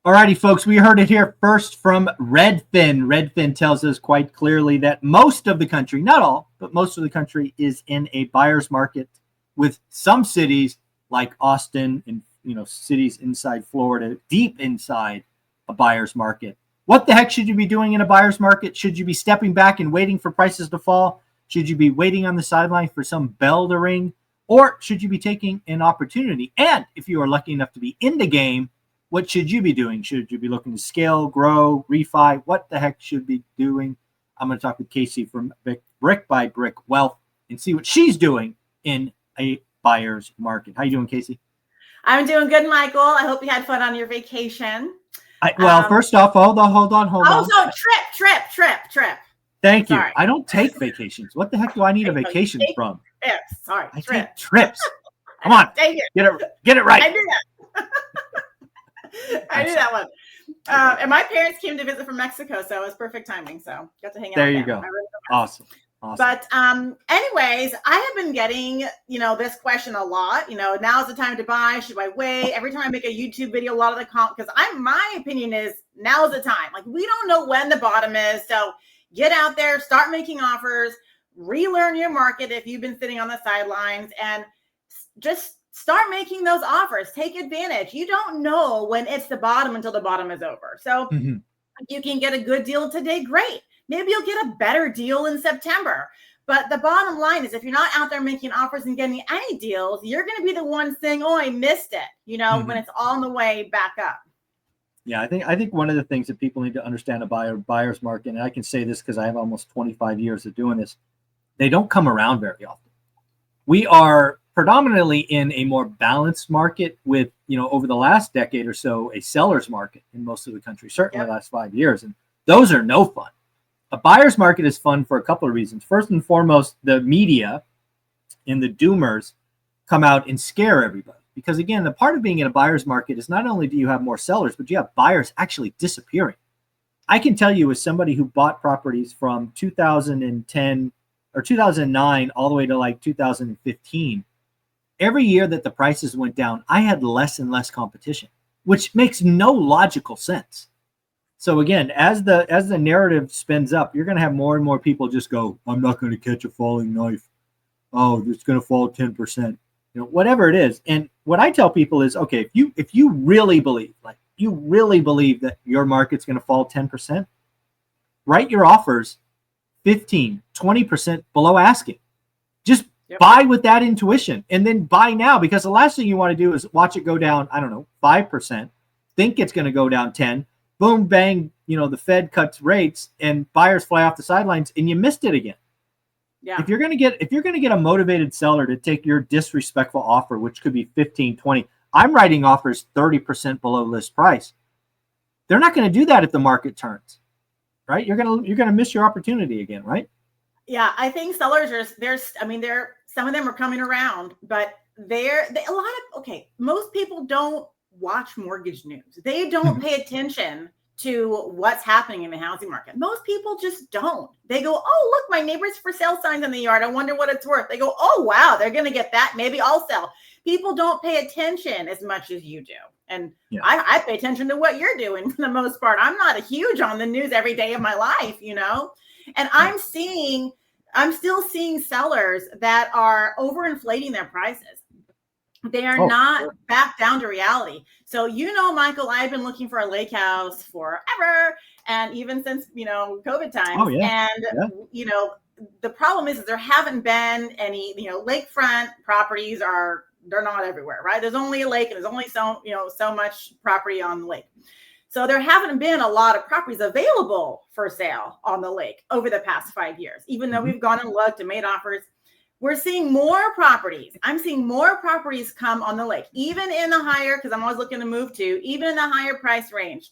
Alrighty, folks, we heard it here first from Redfin. Redfin tells us quite clearly that most of the country, not all, but most of the country is in a buyer's market, with some cities like Austin and cities inside Florida, deep inside a buyer's market. What the heck should you be doing in a buyer's market? Should you be stepping back and waiting for prices to fall? Should you be waiting on the sideline for some bell to ring? Or should you be taking an opportunity? And if you are lucky enough to be in the game, what should you be doing? Should you be looking to scale, grow, refi? What the heck should you be doing? I'm going to talk with Casey from Brick by Brick Wealth and see what she's doing in a buyer's market. How you doing, Casey? I'm doing good, Michael. I hope you had fun on your vacation. First off, hold on. So trip. Thank you. I don't take vacations. What the heck do I need a vacation from? Sorry. I take trips. Come on. Dang it. Get it right. I knew that. I knew that one. And my parents came to visit from Mexico, so it was perfect timing. So got to hang out. There you go. Awesome. But anyways, I have been getting, this question a lot. Now's the time to buy. Should I wait? Every time I make a YouTube video, a lot of the because my opinion is now's the time. Like, we don't know when the bottom is. So get out there, start making offers, relearn your market if you've been sitting on the sidelines, and just start making those offers. Take advantage. You don't know when it's the bottom until the bottom is over. So you can get a good deal today. Great. Maybe you'll get a better deal in September. But the bottom line is, if you're not out there making offers and getting any deals, you're going to be the one saying, oh, I missed it, when it's on the way back up. Yeah, I think one of the things that people need to understand about buyer's market, and I can say this because I have almost 25 years of doing this, they don't come around very often. We are predominantly in a more balanced market with, over the last decade or so, a seller's market in most of the country, certainly the last 5 years. And those are no fun. A buyer's market is fun for a couple of reasons. First and foremost, the media and the doomers come out and scare everybody. Because again, the part of being in a buyer's market is not only do you have more sellers, but you have buyers actually disappearing. I can tell you, as somebody who bought properties from 2010 or 2009 all the way to like 2015, every year that the prices went down, I had less and less competition, which makes no logical sense. So again, as the narrative spins up, you're going to have more and more people just go, I'm not going to catch a falling knife. Oh, it's going to fall 10%, whatever it is. And what I tell people is, okay, if you really believe, that your market's going to fall 10%, write your offers 15, 20% below asking. Just buy with that intuition, and then buy now, because the last thing you want to do is watch it go down, 5%, think it's going to go down 10, boom, bang, the Fed cuts rates and buyers fly off the sidelines and you missed it again. Yeah. If you're going to get a motivated seller to take your disrespectful offer, which could be 15, 20, I'm writing offers 30% below list price. They're not going to do that if the market turns, right? You're going to miss your opportunity again, right? Yeah, I think sellers some of them are coming around, but most people don't watch mortgage news. They don't pay attention to what's happening in the housing market. Most people just don't. They go, oh, look, my neighbor's for sale signs in the yard. I wonder what it's worth. They go, oh, wow, they're going to get that. Maybe I'll sell. People don't pay attention as much as you do. And I pay attention to what you're doing for the most part. I'm not huge on the news every day of my life, and I'm still seeing sellers that are overinflating their prices. They are not back down to reality. So, Michael, I've been looking for a lake house forever. And even since, COVID times. Oh, yeah. And, the problem is there haven't been any, lakefront properties they're not everywhere, right? There's only a lake and there's only so much property on the lake. So there haven't been a lot of properties available for sale on the lake over the past 5 years, even though we've gone and looked and made offers. We're seeing more properties. I'm seeing more properties come on the lake, even in the higher, because I'm always looking to move to, even in the higher price range.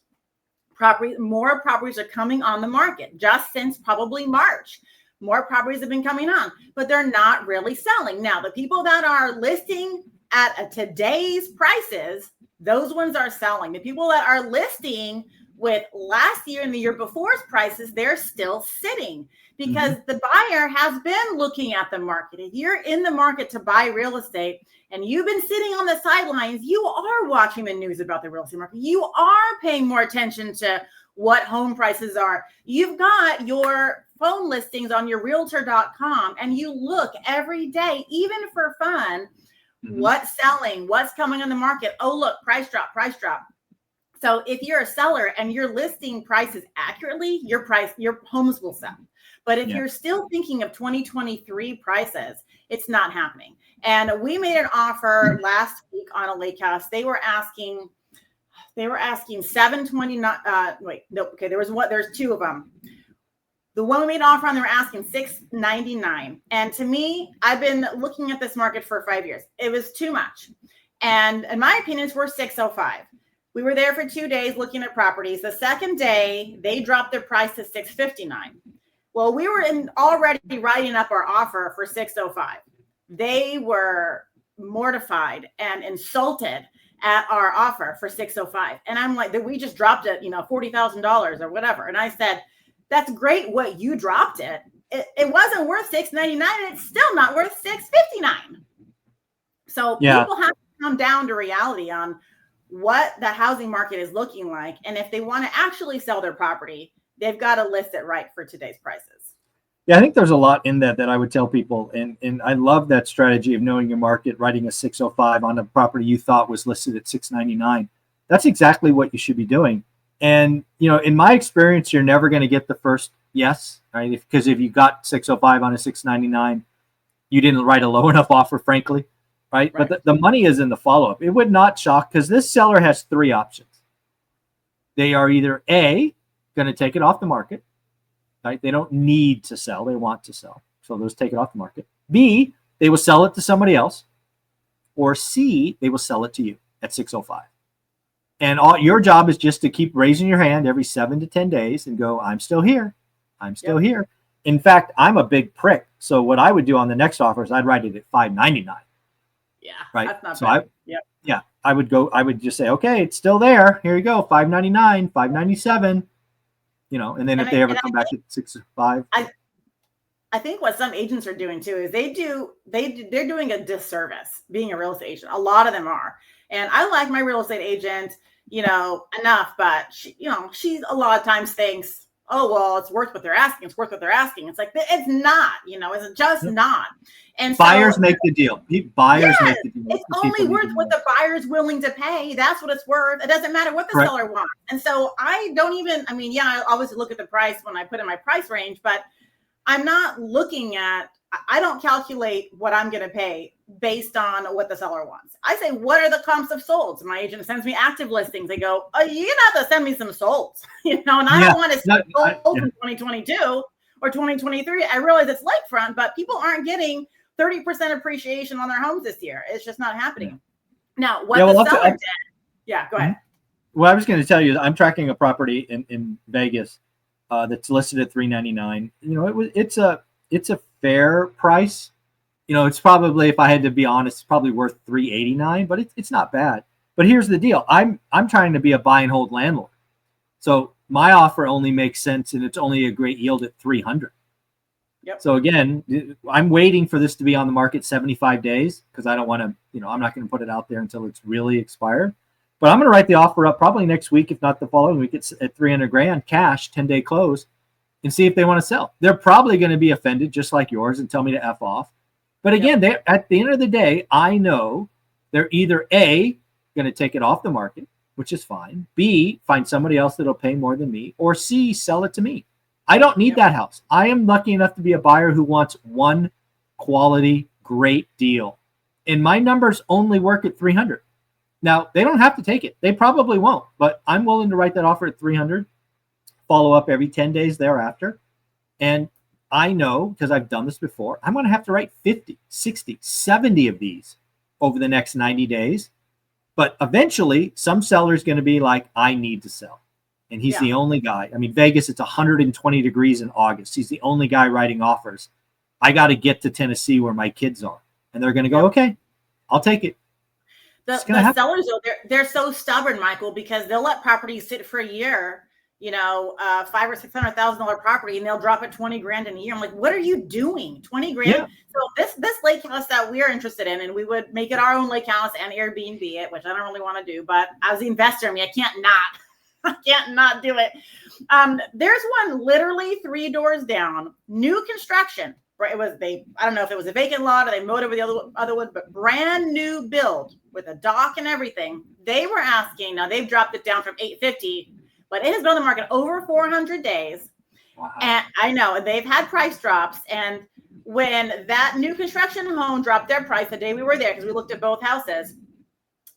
More properties are coming on the market just since probably March. More properties have been coming on, but they're not really selling. Now, the people that are listing at today's prices, those ones are selling. The people that are listing with last year and the year before's prices, they're still sitting because the buyer has been looking at the market. If you're in the market to buy real estate and you've been sitting on the sidelines, you are watching the news about the real estate market. You are paying more attention to what home prices are. You've got your phone listings on your realtor.com and you look every day, even for fun, what's selling, what's coming on the market. Oh, look, price drop, price drop. So if you're a seller and you're listing prices accurately, your homes will sell. But if you're still thinking of 2023 prices, it's not happening. And we made an offer last week on a lake house. They were asking 729. There's two of them. The one we made an offer on, they were asking $699. And to me, I've been looking at this market for 5 years. It was too much. And in my opinion, it's worth $605. We were there for 2 days looking at properties. The second day, they dropped their price to $659. Well, we were already writing up our offer for $605. They were mortified and insulted at our offer for $605. And I'm like, we just dropped it, $40,000 or whatever. And I said, that's great what you dropped it. It wasn't worth $699 and it's still not worth $659. So people have to come down to reality on what the housing market is looking like. And if they want to actually sell their property, they've got to list it right for today's prices. Yeah, I think there's a lot in that I would tell people. And I love that strategy of knowing your market, writing a 605 on a property you thought was listed at 699. That's exactly what you should be doing. And, in my experience, you're never going to get the first yes, right? Because if you got 605 on a 699, you didn't write a low enough offer, frankly, right? But the money is in the follow-up. It would not shock because this seller has three options. They are either A, going to take it off the market, right? They don't need to sell. They want to sell. So those take it off the market. B, they will sell it to somebody else. Or C, they will sell it to you at 605. And your job is just to keep raising your hand every 7 to 10 days and go, I'm still here. I'm still here. In fact, I'm a big prick. So what I would do on the next offer is I'd write it at $599. Yeah. Right. That's not so bad. I would just say, okay, it's still there. Here you go. $599, $597, and then if they ever come back at 605. I think what some agents are doing too is they're doing a disservice being a real estate agent. A lot of them are. And I like my real estate agent, enough, but she a lot of times thinks, oh, well, it's worth what they're asking. It's worth what they're asking. It's like, it's not, it's just not. And buyers make the deal. Buyers make the deal. It's only worth what the buyer's willing to pay. That's what it's worth. It doesn't matter what the seller wants. And so I always look at the price when I put in my price range, but I'm not looking at, I don't calculate what I'm going to pay based on what the seller wants. I say, what are the comps of solds? My agent sends me active listings. They go, oh, you're going to have to send me some solds, and I don't want to see solds in 2022 or 2023. I realize it's lakefront, but people aren't getting 30% appreciation on their homes this year. It's just not happening. Now, what the seller did. Yeah, go ahead. Well, I was going to tell you, I'm tracking a property in Vegas that's listed at $399. It's a fair price. It's probably, if I had to be honest, it's probably worth $389, but it's not bad. But here's the deal. I'm trying to be a buy and hold landlord. So my offer only makes sense, and it's only a great yield at $300. Yep. So again, I'm waiting for this to be on the market 75 days because I don't want to, I'm not going to put it out there until it's really expired. But I'm going to write the offer up probably next week, if not the following week. It's at $300,000 cash, 10-day close, and see if they want to sell. They're probably going to be offended, just like yours, and tell me to F off. But again, at the end of the day, I know they're either A, going to take it off the market, which is fine. B, find somebody else that'll pay more than me. Or C, sell it to me. I don't need that house. I am lucky enough to be a buyer who wants one quality, great deal. And my numbers only work at 300. Now, they don't have to take it. They probably won't. But I'm willing to write that offer at 300, follow up every 10 days thereafter. And I know, because I've done this before, I'm going to have to write 50, 60, 70 of these over the next 90 days. But eventually, some seller's going to be like, I need to sell. And he's the only guy. I mean, Vegas, it's 120 degrees in August. He's the only guy writing offers. I got to get to Tennessee where my kids are. And they're going to go, okay, I'll take it. The sellers, they're so stubborn, Michael, because they'll let properties sit for a year $500,000 or $600,000 property, and they'll drop it 20 grand in a year. I'm like, what are you doing? 20 grand. Yeah. So this lake house that we're interested in, and we would make it our own lake house and Airbnb it, which I don't really want to do, but as the investor in me, I can't not do it. There's one literally 3 doors down, new construction. Right? I don't know if it was a vacant lot or they mowed over the other one, but brand new build with a dock and everything. They were asking, now they've dropped it down from $850, but it has been on the market over 400 days. Wow. And I know they've had price drops. And when that new construction home dropped their price the day we were there, because we looked at both houses,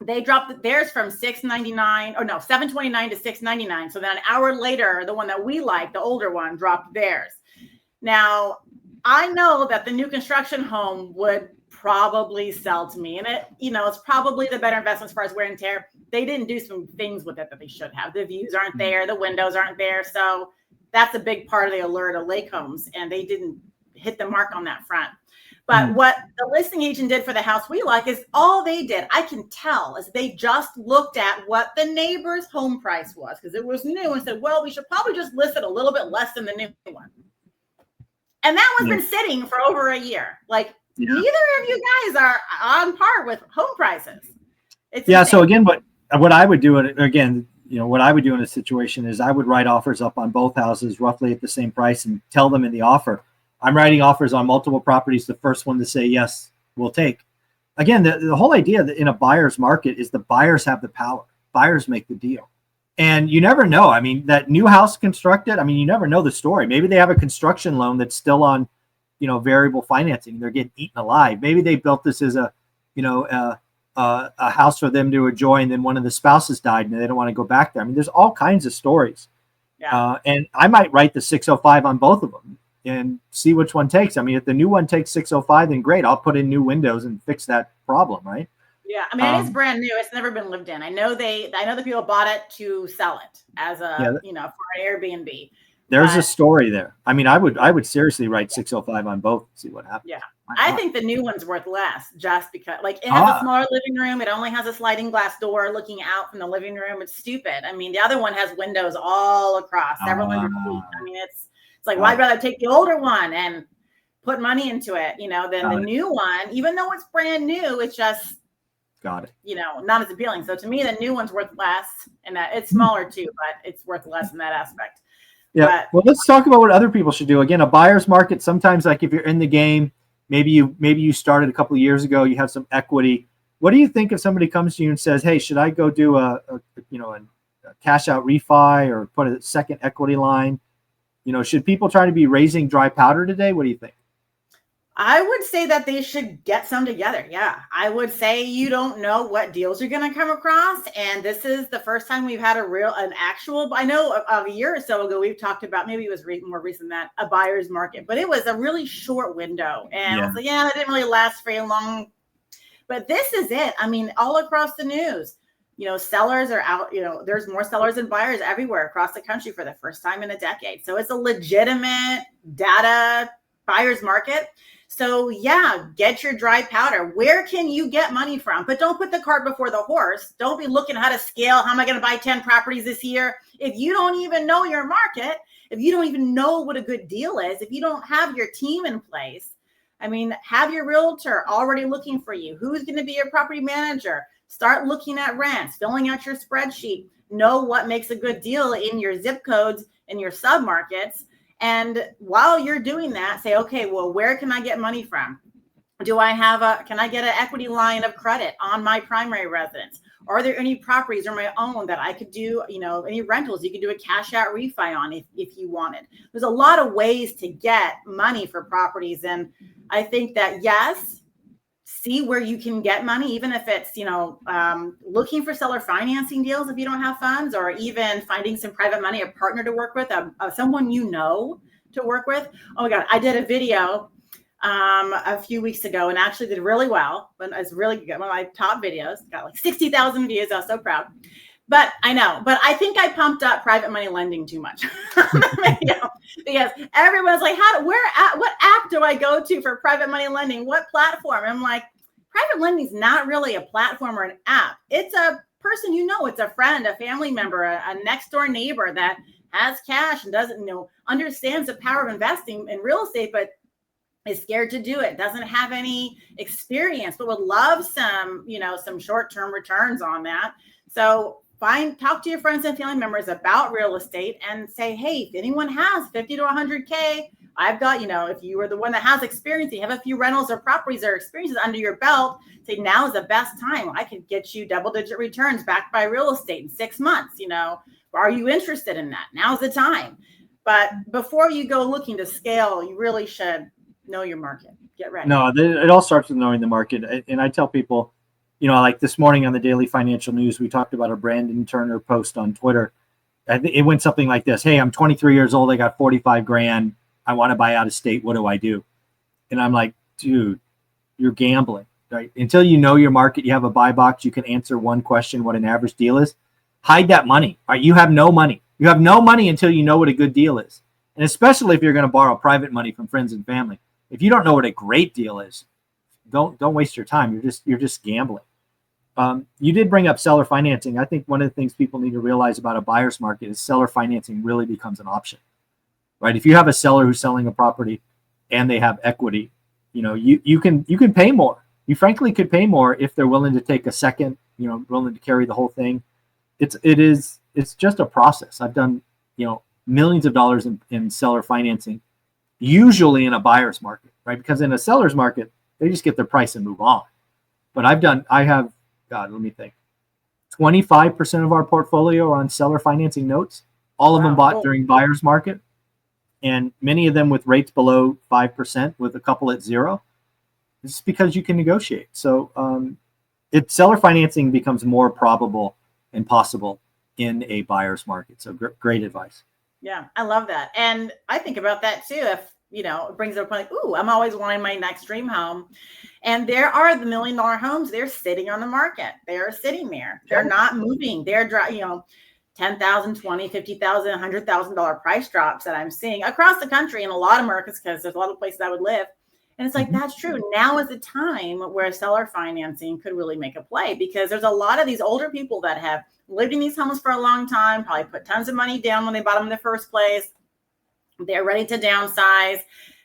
they dropped theirs from $729 to $699. So then an hour later, the one that we like, the older one, dropped theirs. Now, I know that the new construction home would probably sell to me, and it's probably the better investment as far as wear and tear. They didn't do some things with it that they should have. The views aren't there, the windows aren't there, so that's a big part of the allure of lake homes, and they didn't hit the mark on that front. But what the listing agent did for the house we like is all they did, I can tell, is they just looked at what the neighbor's home price was, because it was new, and said, well, we should probably just list it a little bit less than the new one. And that one's been sitting for over a year. Like, neither of you guys are on par with home prices. It's insane. So again, what I would do, what I would do in a situation is I would write offers up on both houses roughly at the same price and tell them in the offer, I'm writing offers on multiple properties. The first one to say yes, we'll take. Again, the whole idea that in a buyer's market is the buyers have the power. Buyers make the deal. And you never know. I mean, that new house constructed, you never know the story. Maybe they have a construction loan that's still on, variable financing. They're getting eaten alive. Maybe they built this as a house for them to enjoy, and then one of the spouses died and they don't want to go back there. There's all kinds of stories. Yeah. And I might write the 605 on both of them and see which one takes. If the new one takes 605, then great. I'll put in new windows and fix that problem, right? Yeah, it is brand new. It's never been lived in. I know the people bought it to sell it as for an Airbnb. There's a story there. I would seriously write 605 on both, see what happens. Yeah. I think the new one's worth less just because it has a smaller living room. It only has a sliding glass door looking out from the living room. It's stupid. The other one has windows all across, several hundred feet. It's like, well, I'd rather take the older one and put money into it, than the new one, even though it's brand new. It's just, got it. Not as appealing. So to me, the new one's worth less, and that it's smaller too, but it's worth less in that aspect. Yeah. Well, let's talk about what other people should do. Again, a buyer's market. Sometimes, like if you're in the game, maybe you started a couple of years ago, you have some equity. What do you think if somebody comes to you and says, "Hey, should I go do a cash out refi or put a second equity line?" Should people try to be raising dry powder today? What do you think? I would say that they should get some together. Yeah. I would say you don't know what deals you're going to come across. And this is the first time we've had an actual, I know a year or so ago, we've talked about, maybe it was more recent than that, a buyer's market, but it was a really short window. And it didn't really last very long. But this is it. All across the news, sellers are out, there's more sellers than buyers everywhere across the country for the first time in a decade. So it's a legitimate data buyer's market. So get your dry powder. Where can you get money from? But don't put the cart before the horse. Don't be looking how to scale. How am I going to buy 10 properties this year? If you don't even know your market, if you don't even know what a good deal is, if you don't have your team in place, have your realtor already looking for you. Who's going to be your property manager? Start looking at rents, filling out your spreadsheet. Know what makes a good deal in your zip codes and your submarkets. And while you're doing that, say, okay, well, where can I get money from? Can I get an equity line of credit on my primary residence? Are there any properties on my own that I could do, any rentals you could do a cash out refi on if you wanted? There's a lot of ways to get money for properties. And I think that, see where you can get money, even if it's, looking for seller financing deals if you don't have funds, or even finding some private money, a partner to work with, someone to work with. Oh my God, I did a video a few weeks ago and actually did really well. But it's really good. One of my top videos got like 60,000 views. I was so proud. But I think I pumped up private money lending too much because everyone's like, what app do I go to for private money lending? What platform? I'm like, private lending is not really a platform or an app. It's a person, it's a friend, a family member, a next door neighbor that has cash and doesn't understands the power of investing in real estate, but is scared to do it, doesn't have any experience, but would love some, some short-term returns on that. So talk to your friends and family members about real estate and say, hey, if anyone has 50 to 100K, I've got, if you are the one that has experience, you have a few rentals or properties or experiences under your belt, say now is the best time. I could get you double-digit returns backed by real estate in 6 months. Are you interested in that? Now's the time. But before you go looking to scale, you really should know your market. Get ready. No, it all starts with knowing the market. And I tell people, like this morning on the Daily Financial News, we talked about a Brandon Turner post on Twitter. It went something like this. Hey, I'm 23 years old. I got 45 grand. I want to buy out of state. What do I do? And I'm like, dude, you're gambling, right? Until you know your market, you have a buy box. You can answer one question, what an average deal is. Hide that money. Right? You have no money. You have no money until you know what a good deal is. And especially if you're going to borrow private money from friends and family. If you don't know what a great deal is, don't waste your time. You're just gambling. You did bring up seller financing. I think one of the things people need to realize about a buyer's market is seller financing really becomes an option, right? If you have a seller who's selling a property and they have equity, you can pay more. You frankly could pay more if they're willing to take a second, willing to carry the whole thing. It's just a process. I've done, millions of dollars in seller financing, usually in a buyer's market, right? Because in a seller's market, they just get their price and move on. But I have, God, let me think, 25% of our portfolio are on seller financing notes. All of them bought during buyer's market, and many of them with rates below 5%, with a couple at 0. This is because you can negotiate. So seller financing becomes more probable and possible in a buyer's market. So great advice. Yeah, I love that. And I think about that too. If, it brings up like, ooh, I'm always wanting my next dream home. And there are the $1 million homes. They're sitting on the market. They're sitting there. They're not moving. They're, $10,000, $20,000, $50,000, $100,000 price drops that I'm seeing across the country in a lot of markets, because there's a lot of places I would live. And it's like, that's true. Now is the time where seller financing could really make a play, because there's a lot of these older people that have lived in these homes for a long time, probably put tons of money down when they bought them in the first place. They're ready to downsize.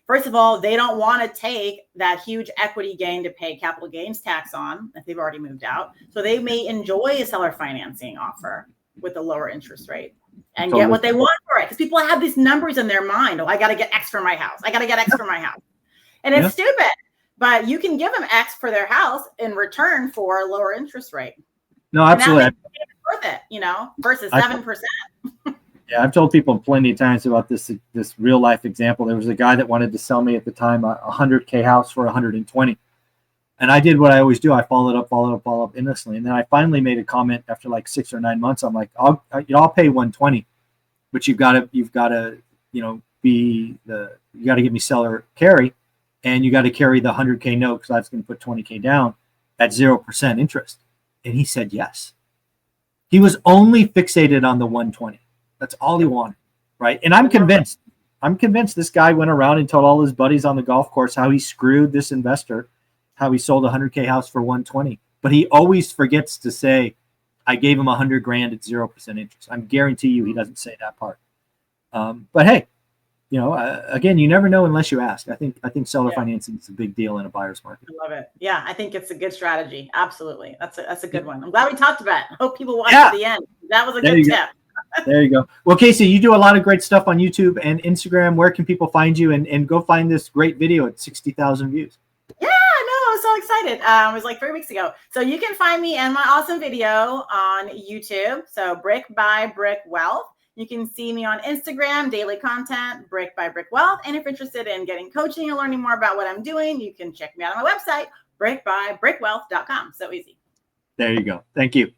First of all, they don't want to take that huge equity gain to pay capital gains tax on if they've already moved out. So they may enjoy a seller financing offer with a lower interest rate and get what they want for it. Because people have these numbers in their mind. Oh, I got to get X for my house. I got to get X for my house. And it's stupid, but you can give them X for their house in return for a lower interest rate. No, absolutely. And worth it, versus 7%. Yeah, I've told people plenty of times about this real life example. There was a guy that wanted to sell me at the time a 100K house for 120. And I did what I always do. I followed up innocently. And then I finally made a comment after like 6 or 9 months. I'm like, I'll pay 120, but you've got to get me seller carry, and you got to carry the 100K note, because I was going to put 20K down at 0% interest. And he said yes. He was only fixated on the 120. That's all he wanted, right? And I'm convinced this guy went around and told all his buddies on the golf course how he screwed this investor, how he sold a 100K house for 120. But he always forgets to say, I gave him $100,000 at 0% interest. I guarantee you he doesn't say that part. But hey, again, you never know unless you ask. I think seller financing is a big deal in a buyer's market. I love it. Yeah, I think it's a good strategy. Absolutely. That's a good one. I'm glad we talked about it. I hope people watch to the end. That was a good tip. There you go. Well, Casey, you do a lot of great stuff on YouTube and Instagram. Where can people find you, and go find this great video at 60,000 views? Yeah, no, I was so excited. It was like 3 weeks ago. So you can find me and my awesome video on YouTube. So Brick by Brick Wealth. You can see me on Instagram, daily content, Brick by Brick Wealth. And if you're interested in getting coaching and learning more about what I'm doing, you can check me out on my website, brickbybrickwealth.com. So easy. There you go. Thank you.